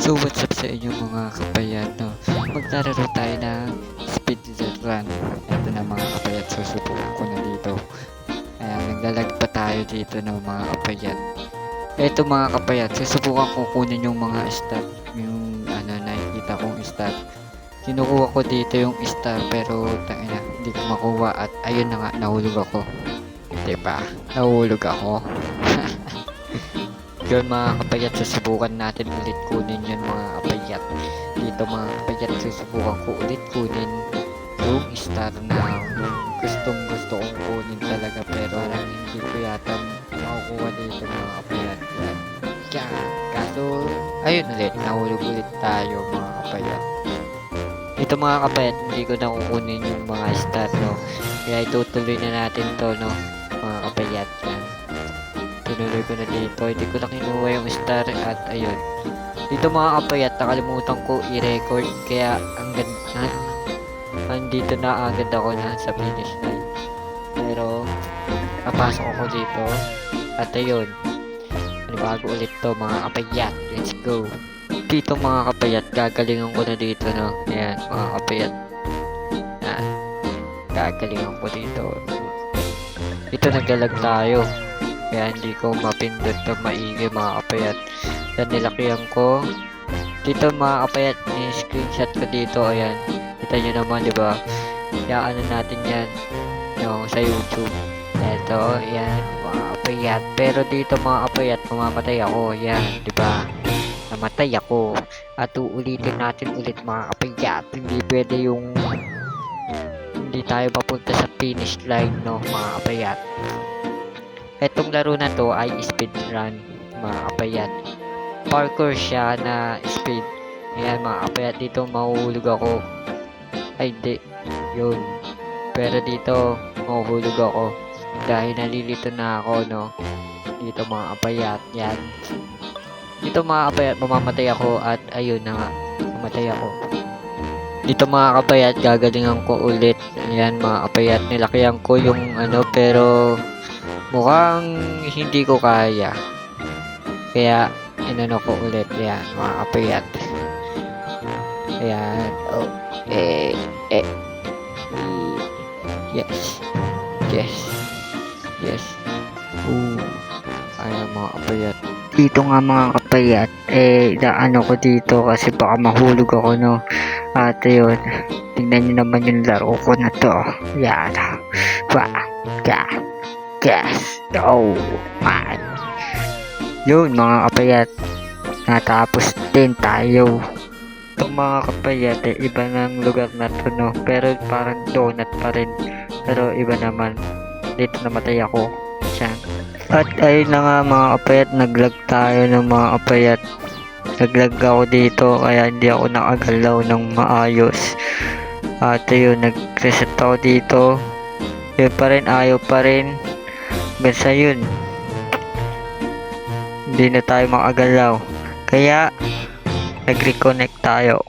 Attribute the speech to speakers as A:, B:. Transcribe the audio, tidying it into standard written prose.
A: So what's up sa inyo mga kapayat, no? Maglalaro tayo ng speed run. Ito na mga kapayat, susubukan ko na dito. Ayan, naglalag pa tayo dito ng mga kapayat. Ito mga kapayat, susubukan ko kunin yung mga stat. Yung nakikita kong stat. Kinukuha ko dito yung star pero tangina, hindi ko makuha at ayun na nga, nahulog ako. Diba? Nahulog ako. Yun mga kapayat, susubukan natin ulit kunin yun mga kapayat. Dito mga kapayat, susubukan ko ulit kunin yung star na yung gusto kong kunin talaga pero parang hindi ko yata makukuha dito mga kapayat. Yan. Kaso, ayun ulit, nahulog ulit tayo mga kapayat. Ito mga kapayat, hindi ko na kukunin yung mga star, no? Kaya itutuloy na natin to, no? Mga kapayat, yan. Tinuloy ko na dito, hindi ko na kinuha yung star at ayun. Dito mga kapayat, nakalimutan ko i-record kaya ang ganda. Andito na agad ako na sa finish line. Pero, papasok ako dito at ayun. Bago ulit to mga kapayat, let's go. Dito mga kapayat, gagalingan ko na dito, no? Ayan, mga kapayat. Ayan. Gagalingan ko dito. Ito naglalag tayo. Kaya hindi ko mapindot na maigi mga kapayat. Yan, nilakihan ko. Dito mga kapayat, ni-screenshot ko dito. Ayan. Kita nyo naman, di ba? Yaan na natin yan. No, sa YouTube. Ito, ayan, mga kapayat. Pero dito mga kapayat, mamamatay ako. Ayan, di ba? Namatay ako at uulitin natin ulit mga kapayat. Hindi pwede yung hindi tayo papunta sa finish line, no mga kapayat. Etong laro na to ay speed run mga kapayat. Parkour siya na speed. Ayan mga kapayat, dito mahuhulog ako. Ay di, yun. Pero dito mahuhulog ako dahil nalilito na ako, no. Dito mga kapayat, yan. Dito mga kapayat, mamamatay ako at ayun na nga, mamatay ako. Dito mga kapayat, gagalingan ko ulit. Ayan mga kapayat, nilakihan ko yung pero mukhang hindi ko kaya. Kaya, inano ko ulit. Ayan mga kapayat. Ayan, oh, yes, yes, yes. Ayan mga kapayat. Dito nga mga kapayat, naano ko dito kasi baka mahulog ako, no. At yun, tingnan nyo naman yung laro ko na to. Yan. Yes. Oh man. Yun mga kapayat, natapos din tayo. Itong mga kapayat, iba ng lugar na to, no. Pero parang donut pa rin. Pero iba naman. Dito namatay ako. Diyan. At ayun na nga mga kapayat, naglag tayo ng mga kapayat. Naglag ako dito kaya hindi ako nakagalaw ng maayos. At ayun, nag-reset ako dito. Yun pa rin, ayaw pa rin. Basta yun, hindi na tayo makagalaw. Kaya nag-reconnect tayo.